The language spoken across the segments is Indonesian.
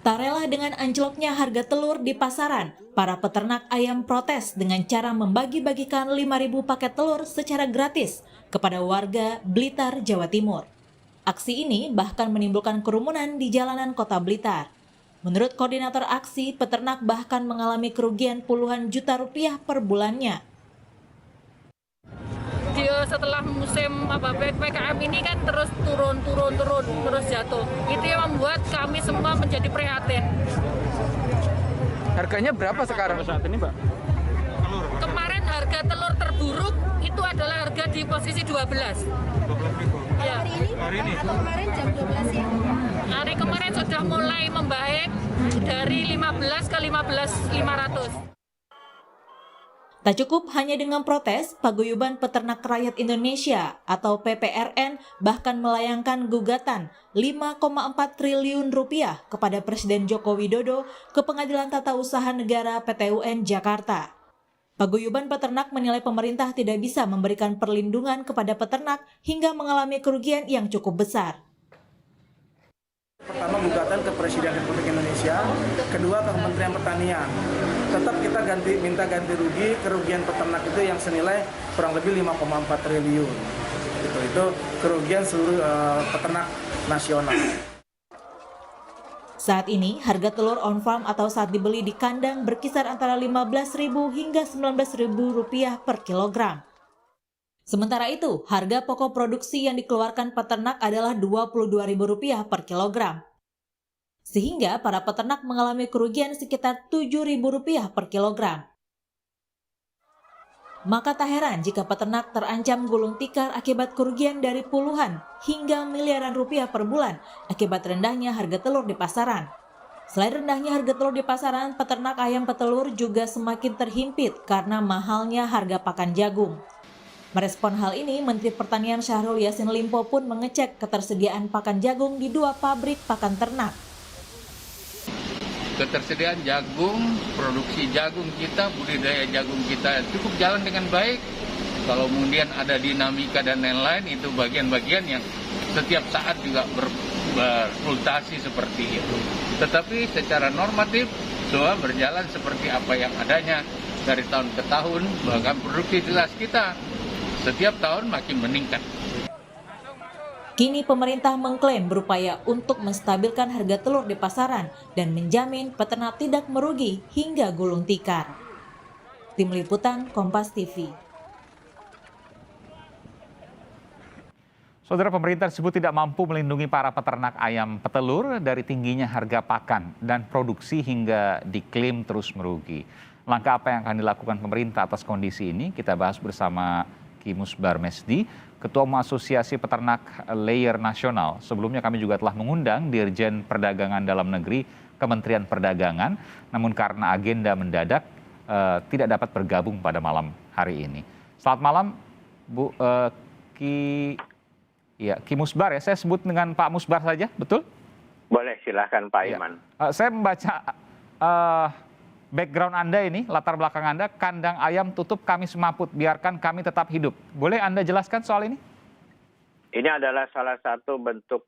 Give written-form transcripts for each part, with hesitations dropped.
Tak rela dengan anjloknya harga telur di pasaran, para peternak ayam protes dengan cara membagi-bagikan 5.000 paket telur secara gratis kepada warga Blitar, Jawa Timur. Aksi ini bahkan menimbulkan kerumunan di jalanan kota Blitar. Menurut koordinator aksi, peternak bahkan mengalami kerugian puluhan juta rupiah per bulannya. Dia setelah musim PPKM ini kan terus turun terus jatuh. Itu yang membuat kami semua menjadi prihatin. Harganya berapa sekarang saat ini, Mbak? Kemarin harga telur terburuk itu adalah harga di posisi 12. Ya. Hari ini atau kemarin jam 12 ya? Hari kemarin sudah mulai membaik dari 15 ke 15.500. Tak cukup hanya dengan protes, Paguyuban Peternak Rakyat Indonesia atau PPRN bahkan melayangkan gugatan 5,4 triliun rupiah kepada Presiden Joko Widodo ke Pengadilan Tata Usaha Negara PT UN Jakarta. Paguyuban Peternak menilai pemerintah tidak bisa memberikan perlindungan kepada peternak hingga mengalami kerugian yang cukup besar. Pertama gugatan ke Presiden Republik Indonesia, kedua ke Kementerian Pertanian. Tetap kita minta ganti rugi kerugian peternak itu yang senilai kurang lebih 5,4 triliun. Itu kerugian seluruh peternak nasional. Saat ini, harga telur on farm atau saat dibeli di kandang berkisar antara Rp15.000 hingga Rp19.000 per kilogram. Sementara itu, harga pokok produksi yang dikeluarkan peternak adalah Rp22.000 per kilogram. Sehingga para peternak mengalami kerugian sekitar Rp7.000 per kilogram. Maka tak heran jika peternak terancam gulung tikar akibat kerugian dari puluhan hingga miliaran rupiah per bulan akibat rendahnya harga telur di pasaran. Selain rendahnya harga telur di pasaran, peternak ayam petelur juga semakin terhimpit karena mahalnya harga pakan jagung. Merespon hal ini, Menteri Pertanian Syahrul Yassin Limpo pun mengecek ketersediaan pakan jagung di 2 pabrik pakan ternak. Ketersediaan jagung, produksi jagung kita, budidaya jagung kita cukup jalan dengan baik. Kalau kemudian ada dinamika dan lain-lain, itu bagian-bagian yang setiap saat juga berfluktuasi seperti itu. Tetapi secara normatif, semua berjalan seperti apa yang adanya dari tahun ke tahun, bahkan produktivitas kita setiap tahun makin meningkat. Kini pemerintah mengklaim berupaya untuk menstabilkan harga telur di pasaran dan menjamin peternak tidak merugi hingga gulung tikar. Tim Liputan Kompas TV. Saudara, pemerintah tersebut tidak mampu melindungi para peternak ayam petelur dari tingginya harga pakan dan produksi hingga diklaim terus merugi. Langkah apa yang akan dilakukan pemerintah atas kondisi ini? Kita bahas bersama Ki Musbar Mesdi, Ketua Umum Asosiasi Peternak Layer Nasional. Sebelumnya kami juga telah mengundang Dirjen Perdagangan Dalam Negeri Kementerian Perdagangan, namun karena agenda mendadak tidak dapat bergabung pada malam hari ini. Selamat malam, Bu Ki Musbar ya, saya sebut dengan Pak Musbar saja, betul? Boleh, silahkan Pak Iman. Saya membaca background Anda ini, latar belakang Anda, kandang ayam tutup kami semaput, biarkan kami tetap hidup. Boleh Anda jelaskan soal ini? Ini adalah salah satu bentuk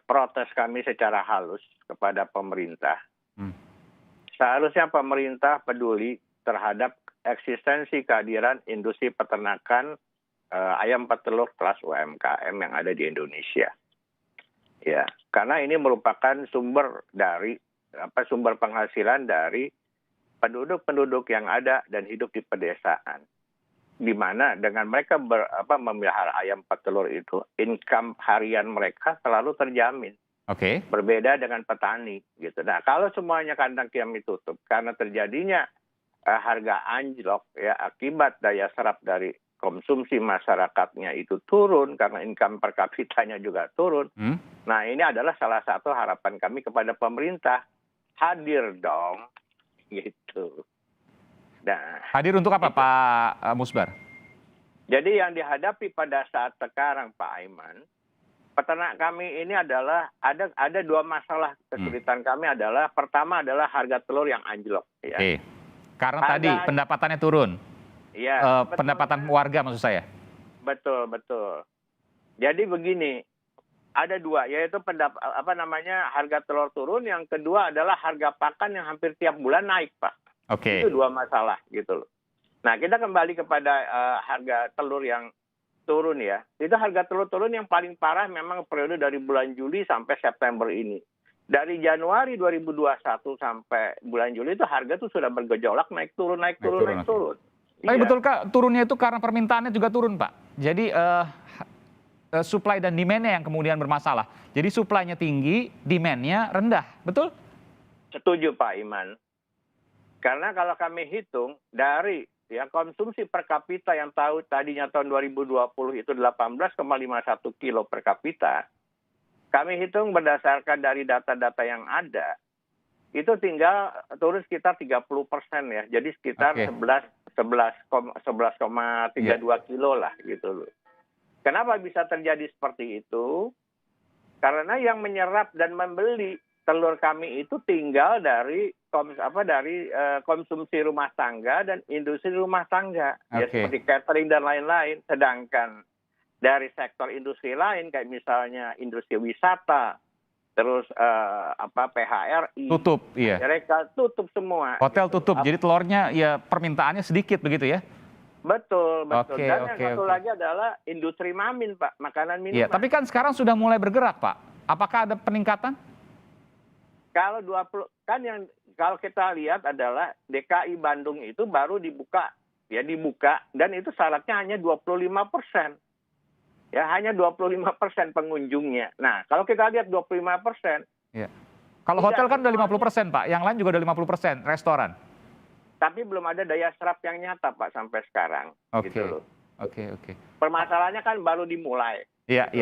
protes kami secara halus kepada pemerintah. Seharusnya pemerintah peduli terhadap eksistensi kehadiran industri peternakan ayam petelur kelas UMKM yang ada di Indonesia. Ya, karena ini merupakan sumber penghasilan dari penduduk-penduduk yang ada dan hidup di pedesaan. Di mana dengan mereka memelihara ayam petelur itu, income harian mereka selalu terjamin. Oke. Berbeda dengan petani gitu. Nah, kalau semuanya kandang kami tutup karena terjadinya harga anjlok ya akibat daya serap dari konsumsi masyarakatnya itu turun karena income per kapitanya juga turun. Nah, ini adalah salah satu harapan kami kepada pemerintah. Hadir dong, gitu. Nah, hadir untuk apa, Pak Musbar? Jadi yang dihadapi pada saat sekarang, Pak Aiman, peternak kami ini adalah ada 2 masalah kesulitan kami adalah pertama adalah harga telur yang anjlok. Ya. Oke. Karena tadi pendapatannya turun. Iya. Pendapatan warga maksud saya. Betul. Jadi begini, Ada dua, yaitu harga telur turun, yang kedua adalah harga pakan yang hampir tiap bulan naik, Pak. Oke. Itu dua masalah gitu loh. Nah, kita kembali kepada harga telur yang turun ya. Itu harga telur turun yang paling parah memang periode dari bulan Juli sampai September ini. Dari Januari 2021 sampai bulan Juli itu harga tuh sudah bergejolak naik turun. Tapi betulkah turunnya itu karena permintaannya juga turun, Pak? Jadi supply dan demand-nya yang kemudian bermasalah. Jadi supply-nya tinggi, demand-nya rendah, betul? Setuju Pak Iman. Karena kalau kami hitung dari konsumsi per kapita yang tadinya tahun 2020 itu 18,51 kilo per kapita, kami hitung berdasarkan dari data-data yang ada, itu tinggal turun sekitar 30% ya. Jadi sekitar 11,32 kilo lah gitu loh. Kenapa bisa terjadi seperti itu? Karena yang menyerap dan membeli telur kami itu tinggal dari konsumsi rumah tangga dan industri rumah tangga, ya seperti catering dan lain-lain. Sedangkan dari sektor industri lain kayak misalnya industri wisata, terus PHRI, tutup, iya. Mereka tutup semua. Hotel tutup, jadi telurnya ya permintaannya sedikit begitu ya? Betul. Oke, Dan yang satu lagi adalah industri mamin, Pak, makanan minuman. Iya, tapi kan sekarang sudah mulai bergerak, Pak. Apakah ada peningkatan? Kalau kita lihat adalah DKI Bandung itu baru dibuka dan itu syaratnya hanya 25%. Ya, hanya 25% pengunjungnya. Nah, kalau kita lihat 25%. Iya. Kalau hotel kan udah 50%, Pak. Yang lain juga udah 50%, restoran. Tapi belum ada daya serap yang nyata, Pak, sampai sekarang. Oke. Gitu loh. Oke. Permasalahannya kan baru dimulai. Iya.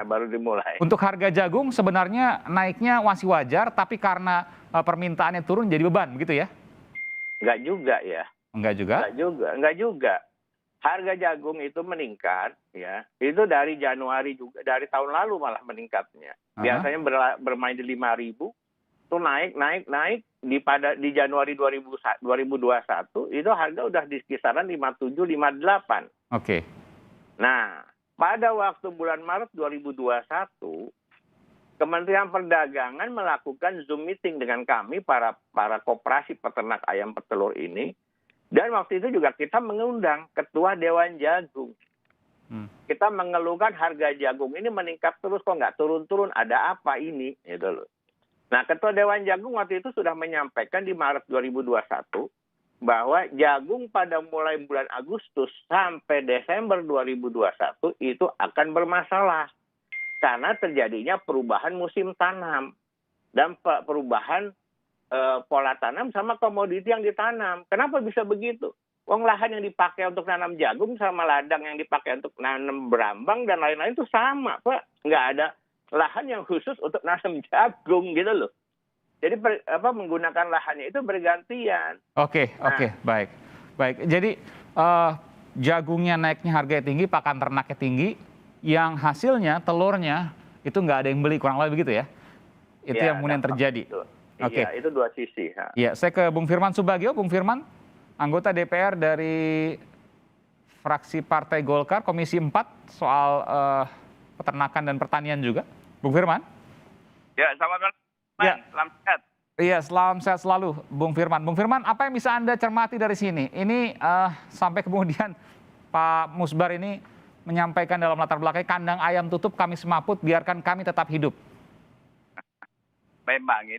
Baru dimulai. Untuk harga jagung sebenarnya naiknya masih wajar, tapi karena permintaannya turun jadi beban, begitu ya? Enggak juga ya. Enggak juga? Harga jagung itu meningkat, ya. Itu dari Januari juga, dari tahun lalu malah meningkatnya. Biasanya bermain di 5.000, itu naik di Januari 2021 itu harga udah di kisaran 57, 58. Oke. Nah, pada waktu bulan Maret 2021, Kementerian Perdagangan melakukan Zoom meeting dengan kami para koperasi peternak ayam petelur ini. Dan waktu itu juga kita mengundang Ketua Dewan Jagung. Kita mengeluhkan harga jagung ini meningkat terus, kok nggak turun-turun, ada apa ini? Gitu loh. Nah, Ketua Dewan Jagung waktu itu sudah menyampaikan di Maret 2021 bahwa jagung pada mulai bulan Agustus sampai Desember 2021 itu akan bermasalah. Karena terjadinya perubahan musim tanam dan perubahan pola tanam sama komoditi yang ditanam. Kenapa bisa begitu? Wong lahan yang dipakai untuk nanam jagung sama ladang yang dipakai untuk nanam berambang dan lain-lain itu sama, Pak. Nggak ada lahan yang khusus untuk nanam jagung gitu loh. Jadi menggunakan lahannya itu bergantian. Oke, baik. Jadi jagungnya naiknya harganya tinggi, pakan ternaknya tinggi, yang hasilnya telurnya itu nggak ada yang beli, kurang lebih begitu ya? Itu yang kemudian terjadi. Iya, itu dua sisi. Iya, saya ke Bung Firman Subagio. Bung Firman, anggota DPR dari fraksi Partai Golkar, Komisi 4 soal peternakan dan pertanian juga. Bung Firman? Ya, selamat malam. Ya. Salam sehat. Iya, salam sehat selalu, Bung Firman. Bung Firman, apa yang bisa Anda cermati dari sini? Ini sampai kemudian Pak Musbar ini menyampaikan dalam latar belakang kandang ayam tutup, kami semaput, biarkan kami tetap hidup. Memang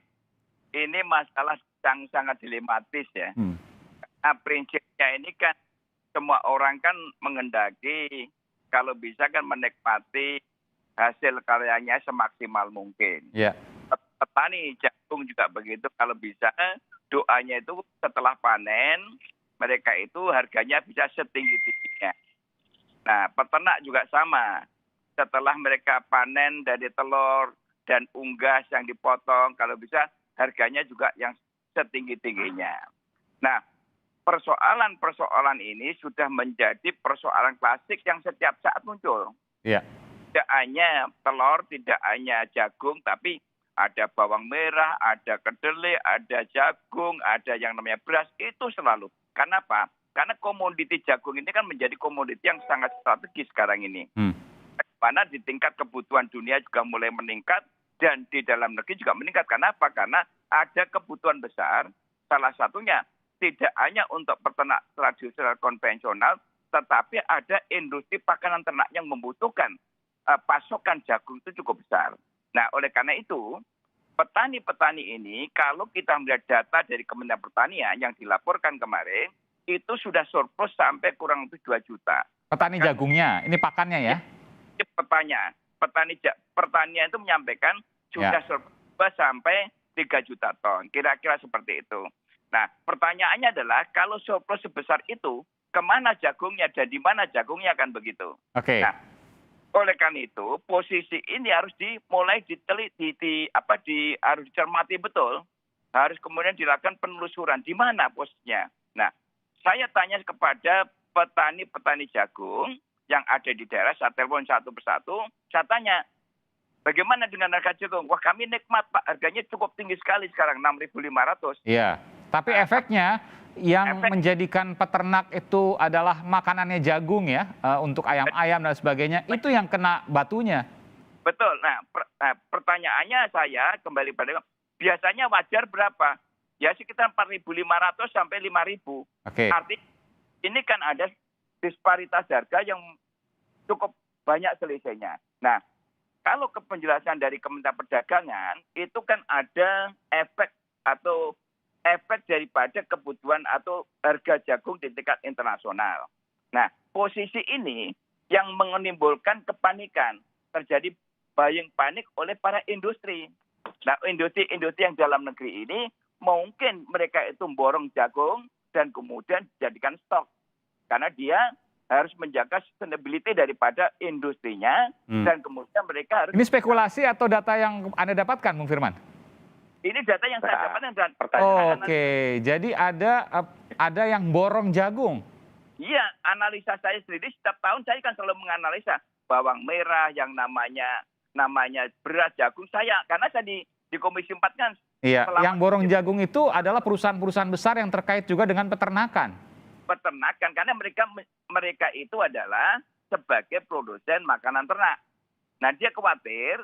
ini masalah yang sangat dilematis ya. Nah, prinsipnya ini kan semua orang kan mengendaki kalau bisa kan menikmati hasil karyanya semaksimal mungkin. Yeah. Petani jagung juga begitu, kalau bisa doanya itu setelah panen mereka itu harganya bisa setinggi-tingginya. Nah, peternak juga sama. Setelah mereka panen dari telur dan unggas yang dipotong, kalau bisa harganya juga yang setinggi-tingginya. Nah, persoalan-persoalan ini sudah menjadi persoalan klasik yang setiap saat muncul. Yeah. Tidak hanya telur, tidak hanya jagung, tapi ada bawang merah, ada kedelai, ada jagung, ada yang namanya beras, itu selalu. Karena apa? Karena komoditi jagung ini kan menjadi komoditi yang sangat strategis sekarang ini. Mana di tingkat kebutuhan dunia juga mulai meningkat dan di dalam negeri juga meningkat. Kenapa? Karena ada kebutuhan besar, salah satunya tidak hanya untuk peternak tradisional konvensional, tetapi ada industri pakanan ternak yang membutuhkan pasokan jagung itu cukup besar. Nah, oleh karena itu, petani-petani ini, kalau kita melihat data dari Kementerian Pertanian yang dilaporkan kemarin, itu sudah surplus sampai kurang lebih 2 juta. Petani jagungnya, ini pakannya ya? Pertanian itu menyampaikan sudah surplus sampai 3 juta ton, kira-kira seperti itu. Nah, pertanyaannya adalah kalau surplus sebesar itu, kemana jagungnya dan di mana jagungnya, kan begitu. Oke. Nah, oleh karena itu posisi ini harus dimulai harus dicermati betul, harus kemudian dilakukan penelusuran di mana posisinya. Nah, saya tanya kepada petani-petani jagung yang ada di daerah, saya telepon satu persatu, saya tanya, bagaimana dengan harga jagung? Wah, kami nikmat, Pak, harganya cukup tinggi sekali sekarang, 6.500. Iya, tapi efeknya yang menjadikan peternak itu adalah makanannya jagung ya, untuk ayam-ayam dan sebagainya, itu yang kena batunya. Betul. Nah, pertanyaannya saya kembali pada, biasanya wajar berapa? Ya sekitar 4.500 sampai 5.000. Oke. Artinya ini kan ada disparitas harga yang cukup banyak selisihnya. Nah, kalau ke penjelasan dari Kementerian Perdagangan, itu kan ada efek daripada kebutuhan atau harga jagung di tingkat internasional. Nah, posisi ini yang menimbulkan kepanikan, terjadi buying panik oleh para industri. Nah, industri-industri yang dalam negeri ini mungkin mereka itu borong jagung dan kemudian dijadikan stok. Karena dia harus menjaga sustainability daripada industrinya dan kemudian mereka harus... Ini spekulasi atau data yang Anda dapatkan, Bung Firman? Ini data yang saya dapatkan dan Oke, jadi ada yang borong jagung. Iya, analisa saya sendiri setiap tahun saya kan selalu menganalisa bawang merah yang namanya beras, jagung saya, karena saya di Komisi 4 kan. Iya, yang borong jagung itu adalah perusahaan-perusahaan besar yang terkait juga dengan peternakan. Peternakan, karena mereka itu adalah sebagai produsen makanan ternak. Nah, dia khawatir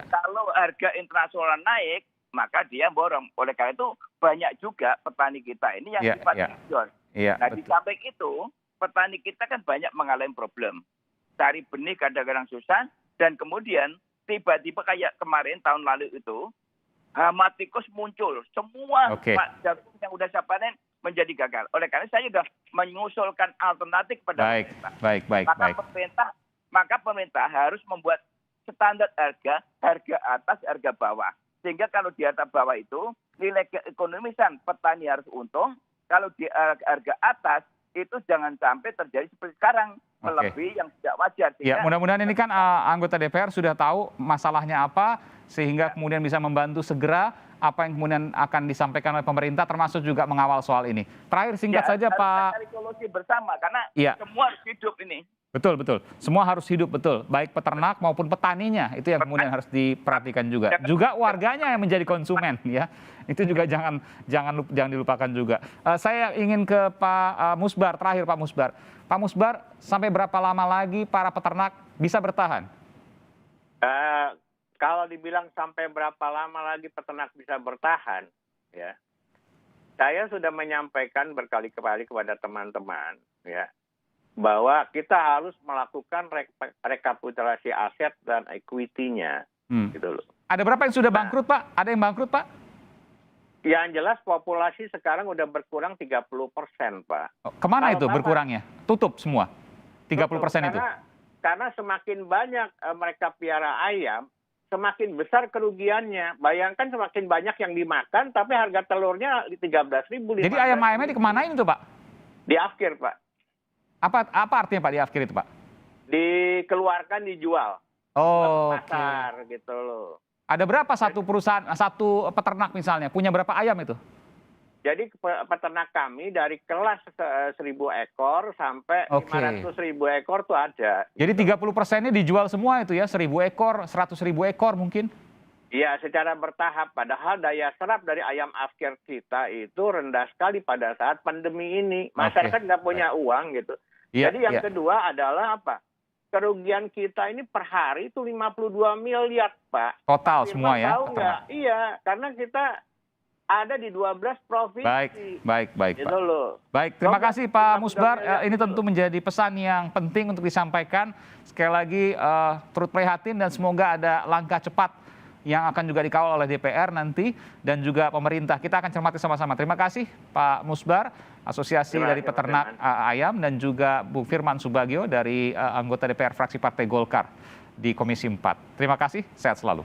kalau harga internasional naik, maka dia borong. Oleh karena itu banyak juga petani kita ini yang sifatnya ekspor. Nah, di samping itu petani kita kan banyak mengalami problem. Cari benih kadang-kadang susah, dan kemudian tiba-tiba kayak kemarin tahun lalu itu hama tikus muncul. Semua jagung yang udah saya panen menjadi gagal. Oleh karena saya sudah mengusulkan alternatif kepada pemerintah. Maka pemerintah harus membuat standar harga atas, harga bawah. Sehingga kalau di atas bawah itu nilai keekonomisan petani harus untung. Kalau di harga atas itu jangan sampai terjadi seperti sekarang, melebihi yang tidak wajar. Ya, mudah-mudahan ini kan anggota DPR sudah tahu masalahnya apa, sehingga kemudian bisa membantu segera apa yang kemudian akan disampaikan oleh pemerintah, termasuk juga mengawal soal ini. Terakhir singkat saja Pak. Cari solusi bersama, karena semua harus hidup ini. Betul. Semua harus hidup, betul. Baik peternak maupun petaninya, itu yang kemudian harus diperhatikan juga. Juga warganya yang menjadi konsumen, ya. Itu juga jangan dilupakan juga. Saya ingin ke Pak Musbar, terakhir Pak Musbar. Pak Musbar, sampai berapa lama lagi para peternak bisa bertahan? Kalau dibilang sampai berapa lama lagi peternak bisa bertahan, ya, saya sudah menyampaikan berkali-kali kepada teman-teman, ya, bahwa kita harus melakukan rekapitulasi aset dan equity-nya, gitu loh. Ada berapa yang sudah bangkrut, Pak? Ada yang bangkrut, Pak? Yang jelas populasi sekarang udah berkurang 30%, Pak. Kemana itu berkurangnya? Tutup semua? 30% itu? Karena semakin banyak mereka piara ayam, semakin besar kerugiannya. Bayangkan semakin banyak yang dimakan, tapi harga telurnya di 13.000. Jadi ayam-ayamnya dikemanain itu, Pak? Diafkir, Pak. Apa artinya Pak diafkir itu, Pak? Dikeluarkan, dijual. Oh, pasar gitu loh. Ada berapa satu perusahaan, satu peternak misalnya, punya berapa ayam itu? Jadi peternak kami dari kelas 1.000 ekor sampai 500.000 ekor tuh ada. Jadi 30%-nya dijual semua itu ya, 1.000 ekor, 100.000 ekor mungkin? Iya, secara bertahap. Padahal daya serap dari ayam afkir kita itu rendah sekali pada saat pandemi ini. Masyarakat nggak punya uang gitu. Jadi yang kedua adalah apa? kerugian kita ini per hari itu 52 miliar, Pak. Total semua ya? Tahu nggak? Iya, karena kita ada di 12 provinsi. Baik, Gitu Pak. loh. Baik, terima Coba kasih Pak 52 Musbar. miliar Ini itu. tentu menjadi pesan yang penting untuk disampaikan. Sekali lagi turut prihatin dan semoga ada langkah cepat yang akan juga dikawal oleh DPR nanti dan juga pemerintah. Kita akan cermati sama-sama. Terima kasih Pak Musbar, Asosiasi Terima dari kasih, Peternak Ayam, dan juga Bung Firman Subagio dari anggota DPR fraksi Partai Golkar di Komisi 4. Terima kasih, sehat selalu.